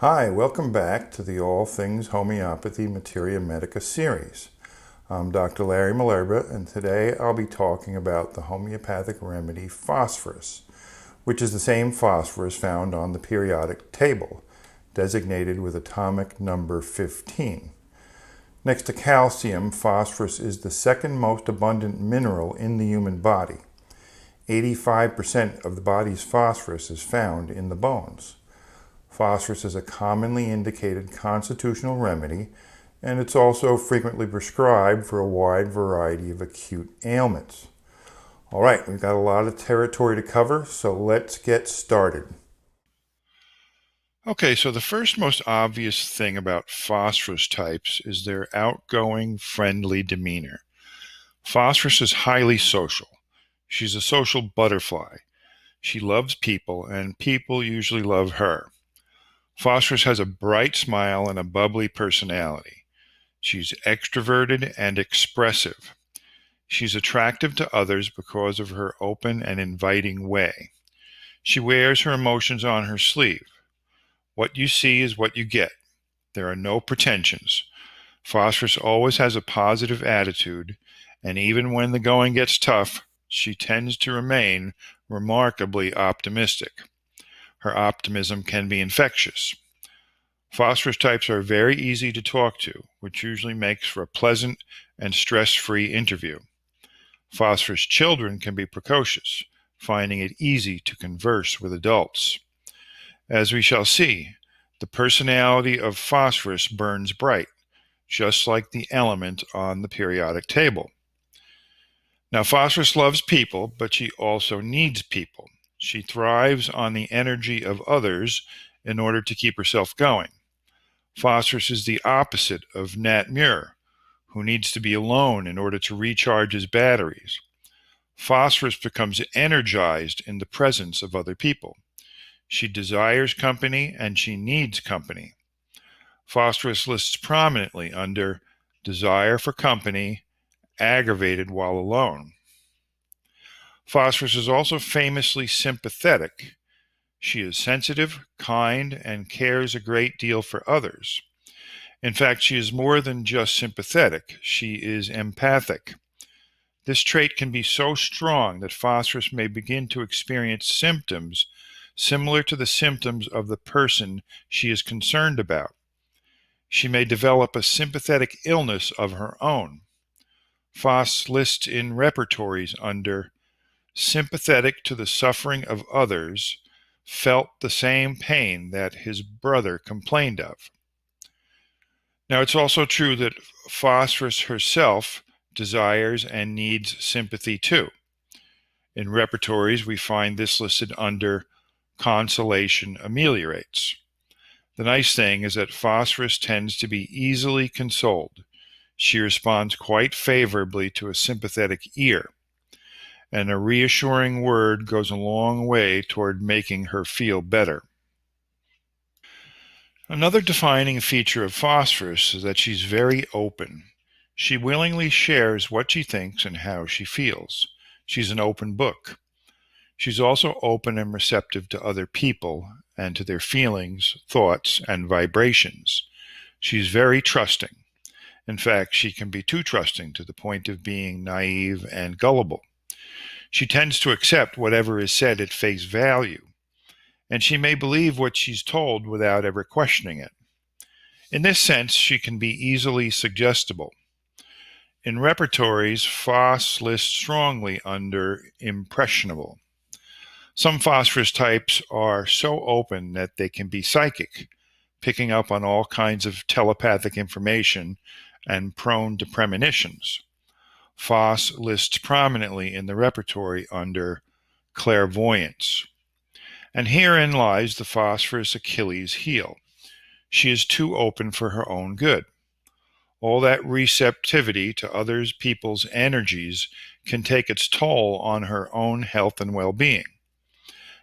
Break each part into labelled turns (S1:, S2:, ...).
S1: Hi, welcome back to the All Things Homeopathy Materia Medica series. I'm Dr. Larry Malerba, and today I'll be talking about the homeopathic remedy phosphorus, which is the same phosphorus found on the periodic table, designated with atomic number 15. Next to calcium, phosphorus is the second most abundant mineral in the human body. 85% of the body's phosphorus is found in the bones. Phosphorus is a commonly indicated constitutional remedy, and it's also frequently prescribed for a wide variety of acute ailments. All right, we've got a lot of territory to cover, so let's get started.
S2: Okay, so the first most obvious thing about phosphorus types is their outgoing, friendly demeanor. Phosphorus is highly social. She's a social butterfly. She loves people, and people usually love her. Phosphorus has a bright smile and a bubbly personality. She's extroverted and expressive. She's attractive to others because of her open and inviting way. She wears her emotions on her sleeve. What you see is what you get. There are no pretensions. Phosphorus always has a positive attitude, and even when the going gets tough, she tends to remain remarkably optimistic. Her optimism can be infectious. Phosphorus types are very easy to talk to, which usually makes for a pleasant and stress-free interview. Phosphorus children can be precocious, finding it easy to converse with adults. As we shall see, the personality of phosphorus burns bright, just like the element on the periodic table. Now, phosphorus loves people, but she also needs people. She thrives on the energy of others in order to keep herself going. Phosphorus is the opposite of Nat Muir, who needs to be alone in order to recharge his batteries. Phosphorus becomes energized in the presence of other people. She desires company and she needs company. Phosphorus lists prominently under desire for company, aggravated while alone. Phosphorus is also famously sympathetic. She is sensitive, kind, and cares a great deal for others. In fact, she is more than just sympathetic. She is empathic. This trait can be so strong that phosphorus may begin to experience symptoms similar to the symptoms of the person she is concerned about. She may develop a sympathetic illness of her own. Phos lists in repertories under sympathetic to the suffering of others, felt the same pain that his brother complained of. Now, it's also true that phosphorus herself desires and needs sympathy too. In repertories, we find this listed under consolation ameliorates. The nice thing is that phosphorus tends to be easily consoled. She responds quite favorably to a sympathetic ear, and a reassuring word goes a long way toward making her feel better. Another defining feature of phosphorus is that she's very open. She willingly shares what she thinks and how she feels. She's an open book. She's also open and receptive to other people and to their feelings, thoughts, and vibrations. She's very trusting. In fact, she can be too trusting to the point of being naive and gullible. She tends to accept whatever is said at face value, and she may believe what she's told without ever questioning it. In this sense, she can be easily suggestible. In repertories, Phos lists strongly under impressionable. Some phosphorus types are so open that they can be psychic, picking up on all kinds of telepathic information and prone to premonitions. Phos lists prominently in the repertory under clairvoyance. And herein lies the phosphorus Achilles heel. She is too open for her own good. All that receptivity to other people's energies can take its toll on her own health and well-being.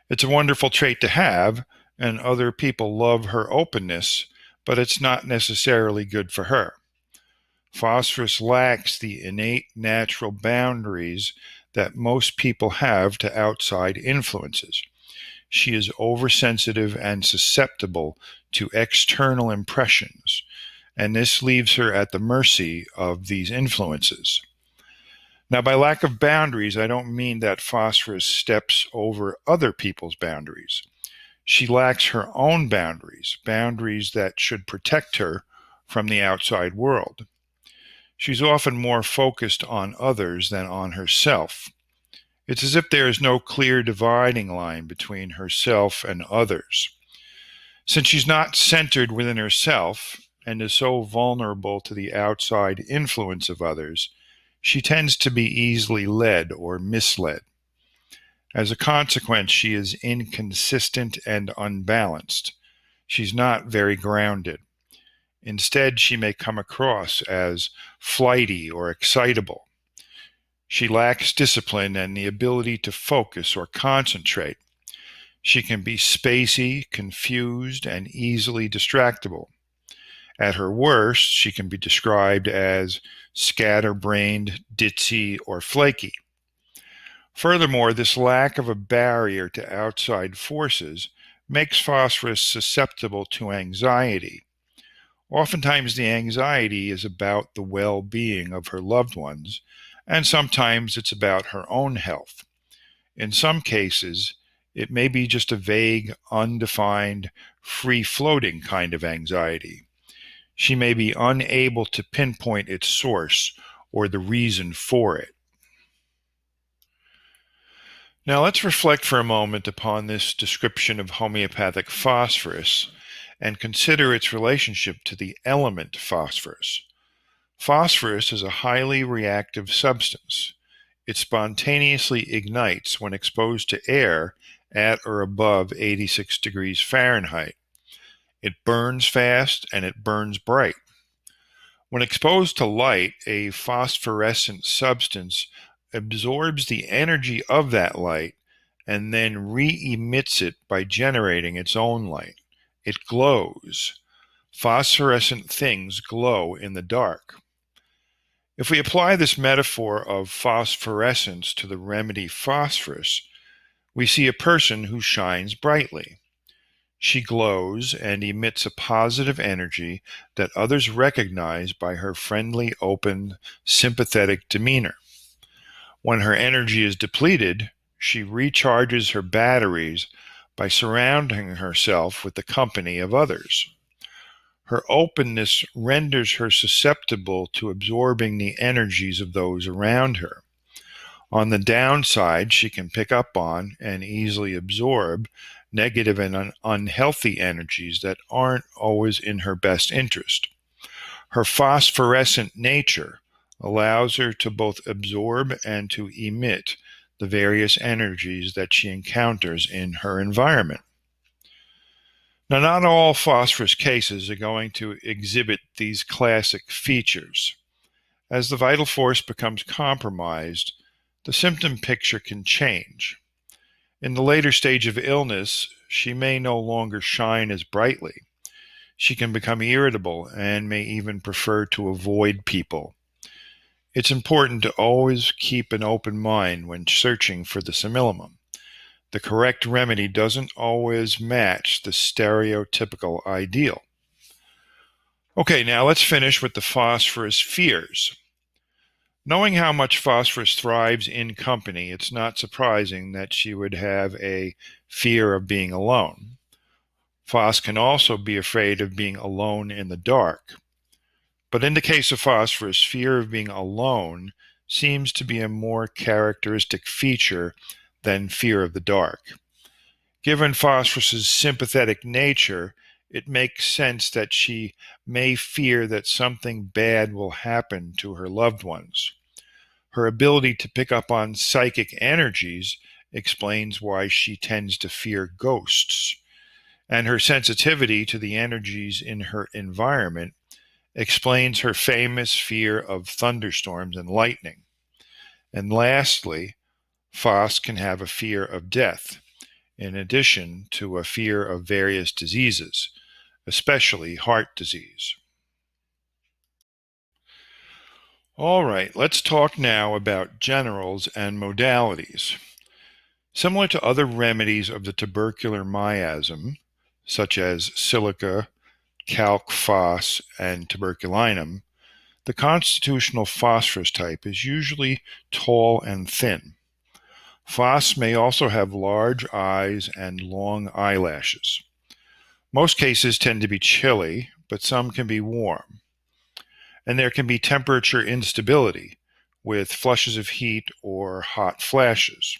S2: It's a wonderful trait to have, and other people love her openness, but it's not necessarily good for her. Phosphorus lacks the innate natural boundaries that most people have to outside influences. she is oversensitive and susceptible to external impressions, and this leaves her at the mercy of these influences. Now, by lack of boundaries, I don't mean that Phosphorus steps over other people's boundaries. She lacks her own boundaries, boundaries that should protect her from the outside world. She's often more focused on others than on herself. It's as if there is no clear dividing line between herself and others. Since she's not centered within herself and is so vulnerable to the outside influence of others, she tends to be easily led or misled. As a consequence, she is inconsistent and unbalanced. She's not very grounded. Instead, she may come across as flighty or excitable. She lacks discipline and the ability to focus or concentrate. She can be spacey, confused, and easily distractible. At her worst, she can be described as scatterbrained, ditzy, or flaky. Furthermore, this lack of a barrier to outside forces makes Phosphorus susceptible to anxiety. Oftentimes, the anxiety is about the well-being of her loved ones, and sometimes it's about her own health. In some cases, it may be just a vague, undefined, free-floating kind of anxiety. She may be unable to pinpoint its source or the reason for it. Now let's reflect for a moment upon this description of homeopathic phosphorus and consider its relationship to the element phosphorus. Phosphorus is a highly reactive substance. It spontaneously ignites when exposed to air at or above 86 degrees Fahrenheit. It burns fast and it burns bright. When exposed to light, a phosphorescent substance absorbs the energy of that light and then re-emits it by generating its own light. It glows. Phosphorescent things glow in the dark. If we apply this metaphor of phosphorescence to the remedy phosphorus, we see a person who shines brightly. She glows and emits a positive energy that others recognize by her friendly, open, sympathetic demeanor. When her energy is depleted, she recharges her batteries by surrounding herself with the company of others. Her openness renders her susceptible to absorbing the energies of those around her. On the downside, she can pick up on and easily absorb negative and unhealthy energies that aren't always in her best interest. Her phosphorescent nature allows her to both absorb and to emit the various energies that she encounters in her environment. Now, not all phosphorus cases are going to exhibit these classic features. As the vital force becomes compromised, the symptom picture can change. In the later stage of illness, she may no longer shine as brightly. She can become irritable and may even prefer to avoid people. It's important to always keep an open mind when searching for the simillimum. The correct remedy doesn't always match the stereotypical ideal. Okay, now let's finish with the phosphorus fears. Knowing how much phosphorus thrives in company, it's not surprising that she would have a fear of being alone. Phos can also be afraid of being alone in the dark. But in the case of phosphorus, fear of being alone seems to be a more characteristic feature than fear of the dark. Given phosphorus's sympathetic nature, it makes sense that she may fear that something bad will happen to her loved ones. Her ability to pick up on psychic energies explains why she tends to fear ghosts, and her sensitivity to the energies in her environment explains her famous fear of thunderstorms and lightning. And lastly, Phos can have a fear of death, in addition to a fear of various diseases, especially heart disease. All right, let's talk now about generals and modalities. Similar to other remedies of the tubercular miasm, such as silica, calc phos, and tuberculinum, the constitutional phosphorus type is usually tall and thin. Phos may also have large eyes and long eyelashes. Most cases tend to be chilly, but some can be warm. And there can be temperature instability with flushes of heat or hot flashes.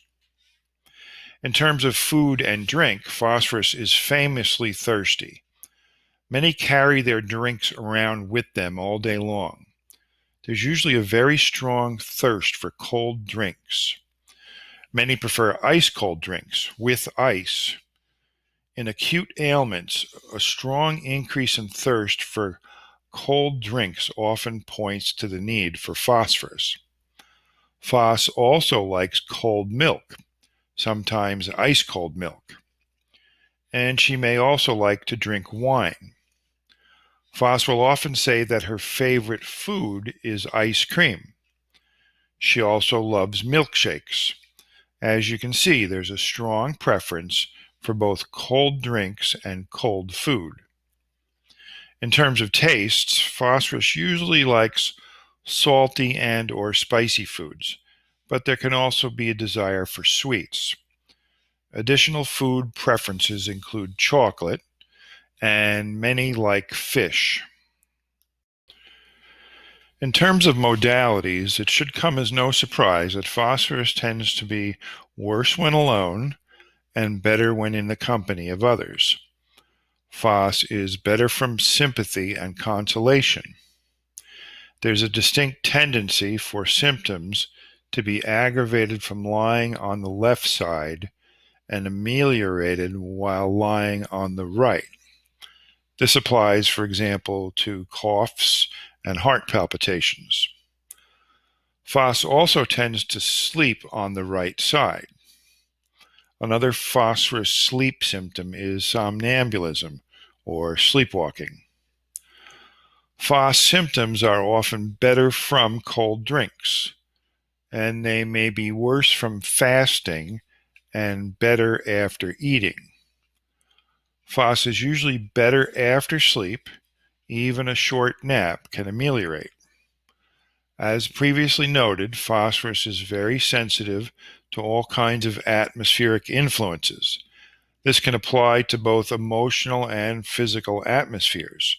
S2: In terms of food and drink, phosphorus is famously thirsty. Many carry their drinks around with them all day long. There's usually a very strong thirst for cold drinks. Many prefer ice-cold drinks with ice. In acute ailments, a strong increase in thirst for cold drinks often points to the need for phosphorus. Phos also likes cold milk, sometimes ice-cold milk. And she may also like to drink wine. Phos will often say that her favorite food is ice cream. She also loves milkshakes. As you can see, there's a strong preference for both cold drinks and cold food. In terms of tastes, phosphorus usually likes salty and or spicy foods, but there can also be a desire for sweets. Additional food preferences include chocolate, and many like fish. In terms of modalities, it should come as no surprise that phosphorus tends to be worse when alone and better when in the company of others. Phos is better from sympathy and consolation. There's a distinct tendency for symptoms to be aggravated from lying on the left side and ameliorated while lying on the right. This applies, for example, to coughs and heart palpitations. Phos also tends to sleep on the right side. Another phosphorus sleep symptom is somnambulism or sleepwalking. Phos symptoms are often better from cold drinks, and they may be worse from fasting and better after eating. Phos is usually better after sleep. Even a short nap can ameliorate. As previously noted, phosphorus is very sensitive to all kinds of atmospheric influences. This can apply to both emotional and physical atmospheres.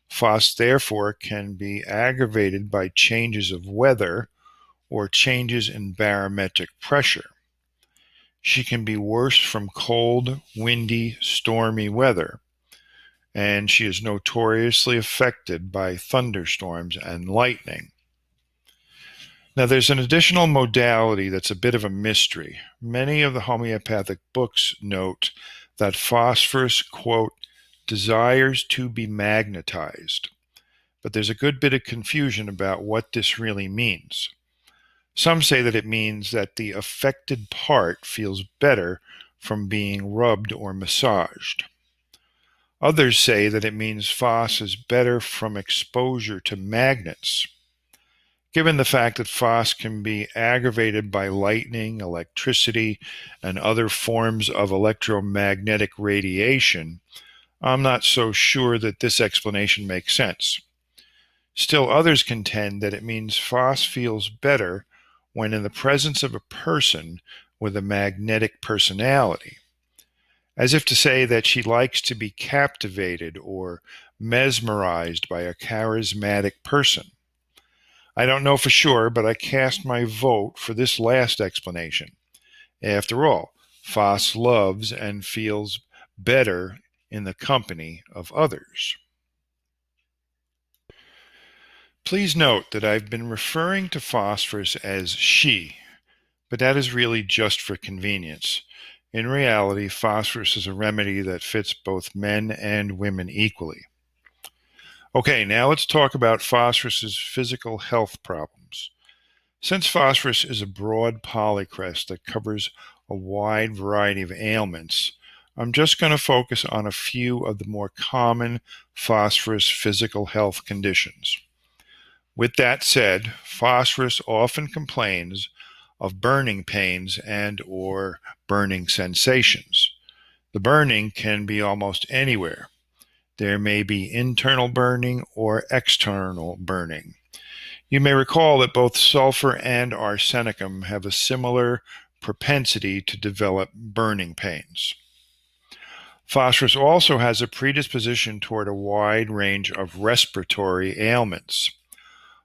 S2: Phos, therefore, can be aggravated by changes of weather or changes in barometric pressure. She can be worse from cold, windy, stormy weather, and she is notoriously affected by thunderstorms and lightning. Now, there's an additional modality that's a bit of a mystery. Many of the homeopathic books note that phosphorus, quote, desires to be magnetized, but there's a good bit of confusion about what this really means. Some say that it means that the affected part feels better from being rubbed or massaged. Others say that it means phos is better from exposure to magnets. Given the fact that phos can be aggravated by lightning, electricity, and other forms of electromagnetic radiation, I'm not so sure that this explanation makes sense. Still, others contend that it means phos feels better when in the presence of a person with a magnetic personality, as if to say that she likes to be captivated or mesmerized by a charismatic person. I don't know for sure, but I cast my vote for this last explanation. After all, phos loves and feels better in the company of others. Please note that I've been referring to phosphorus as she, but that is really just for convenience. In reality, phosphorus is a remedy that fits both men and women equally. Okay, now let's talk about phosphorus's physical health problems. Since phosphorus is a broad polycrest that covers a wide variety of ailments, I'm just going to focus on a few of the more common phosphorus physical health conditions. With that said, phosphorus often complains of burning pains and or burning sensations. The burning can be almost anywhere. There may be internal burning or external burning. You may recall that both sulfur and arsenicum have a similar propensity to develop burning pains. Phosphorus also has a predisposition toward a wide range of respiratory ailments.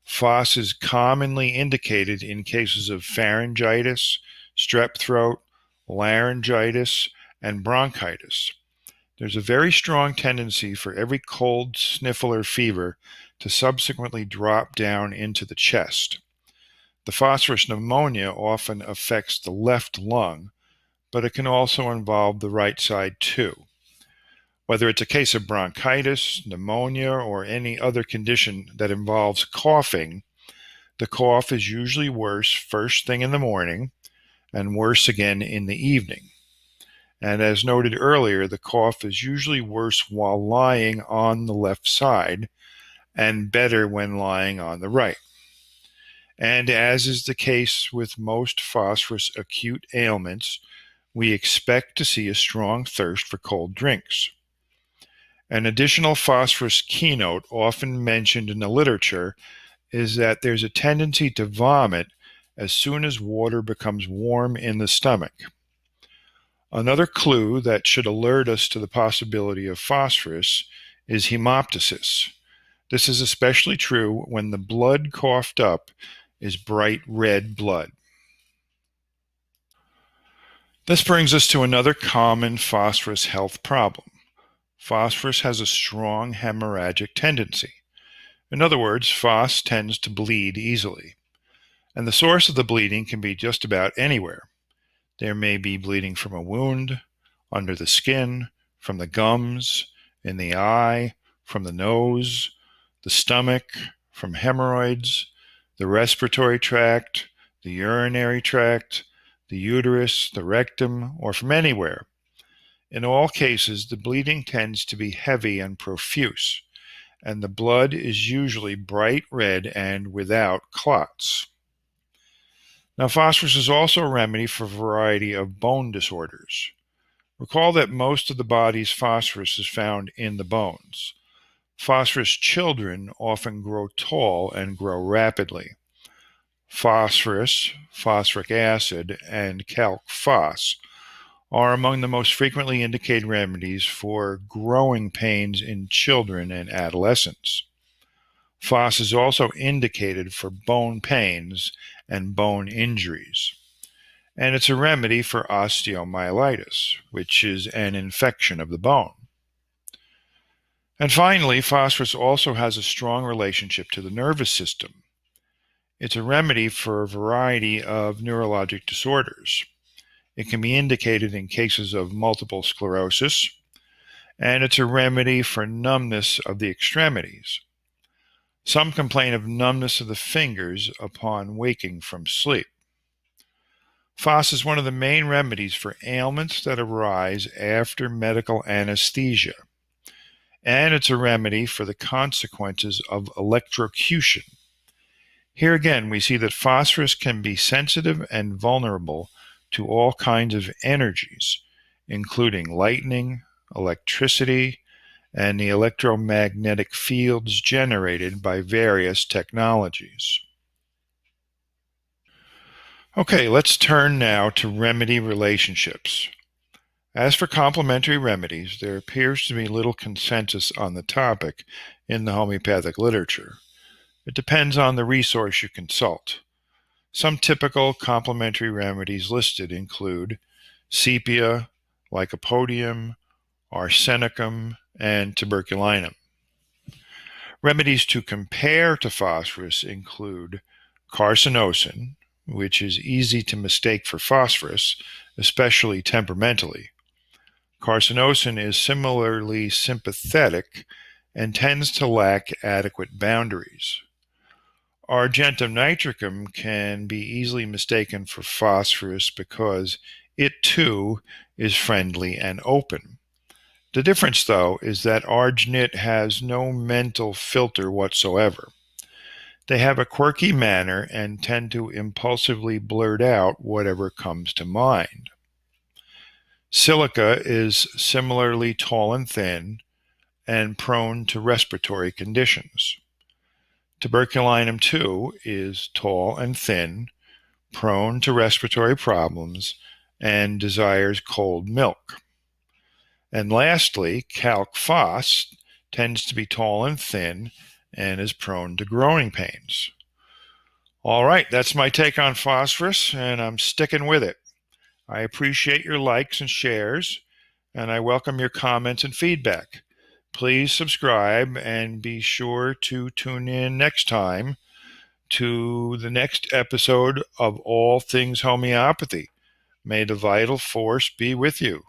S2: Phos is commonly indicated in cases of pharyngitis, strep throat, laryngitis, and bronchitis. There's a very strong tendency for every cold, sniffle, or fever to subsequently drop down into the chest. The phosphorus pneumonia often affects the left lung, but it can also involve the right side too. Whether it's a case of bronchitis, pneumonia, or any other condition that involves coughing, the cough is usually worse first thing in the morning and worse again in the evening. And as noted earlier, the cough is usually worse while lying on the left side and better when lying on the right. And as is the case with most phosphorus acute ailments, we expect to see a strong thirst for cold drinks. An additional phosphorus keynote often mentioned in the literature is that there's a tendency to vomit as soon as water becomes warm in the stomach. Another clue that should alert us to the possibility of phosphorus is hemoptysis. This is especially true when the blood coughed up is bright red blood. This brings us to another common phosphorus health problem. Phosphorus has a strong hemorrhagic tendency. In other words, phos tends to bleed easily. And the source of the bleeding can be just about anywhere. There may be bleeding from a wound, under the skin, from the gums, in the eye, from the nose, the stomach, from hemorrhoids, the respiratory tract, the urinary tract, the uterus, the rectum, or from anywhere. In all cases, the bleeding tends to be heavy and profuse, and the blood is usually bright red and without clots. Now, phosphorus is also a remedy for a variety of bone disorders. Recall that most of the body's phosphorus is found in the bones. Phosphorus children often grow tall and grow rapidly. Phosphorus, phosphoric acid, and calc phos are among the most frequently indicated remedies for growing pains in children and adolescents. Phos is also indicated for bone pains and bone injuries. And it's a remedy for osteomyelitis, which is an infection of the bone. And finally, phosphorus also has a strong relationship to the nervous system. It's a remedy for a variety of neurologic disorders. It can be indicated in cases of multiple sclerosis, and it's a remedy for numbness of the extremities. Some complain of numbness of the fingers upon waking from sleep. Phos is one of the main remedies for ailments that arise after medical anesthesia, and it's a remedy for the consequences of electrocution. Here again, we see that phosphorus can be sensitive and vulnerable to all kinds of energies, including lightning, electricity, and the electromagnetic fields generated by various technologies. Okay, let's turn now to remedy relationships. As for complementary remedies, there appears to be little consensus on the topic in the homeopathic literature. It depends on the resource you consult. Some typical complementary remedies listed include sepia, lycopodium, arsenicum, and tuberculinum. Remedies to compare to phosphorus include carcinosin, which is easy to mistake for phosphorus, especially temperamentally. Carcinosin is similarly sympathetic and tends to lack adequate boundaries. Argentum nitricum can be easily mistaken for phosphorus because it too is friendly and open. The difference, though, is that arginate has no mental filter whatsoever. They have a quirky manner and tend to impulsively blurt out whatever comes to mind. Silica is similarly tall and thin and prone to respiratory conditions. Tuberculinum 2 is tall and thin, prone to respiratory problems, and desires cold milk. And lastly, calc phos tends to be tall and thin and is prone to growing pains. All right, that's my take on phosphorus, and I'm sticking with it. I appreciate your likes and shares, and I welcome your comments and feedback. Please subscribe and be sure to tune in next time to the next episode of All Things Homeopathy. May the vital force be with you.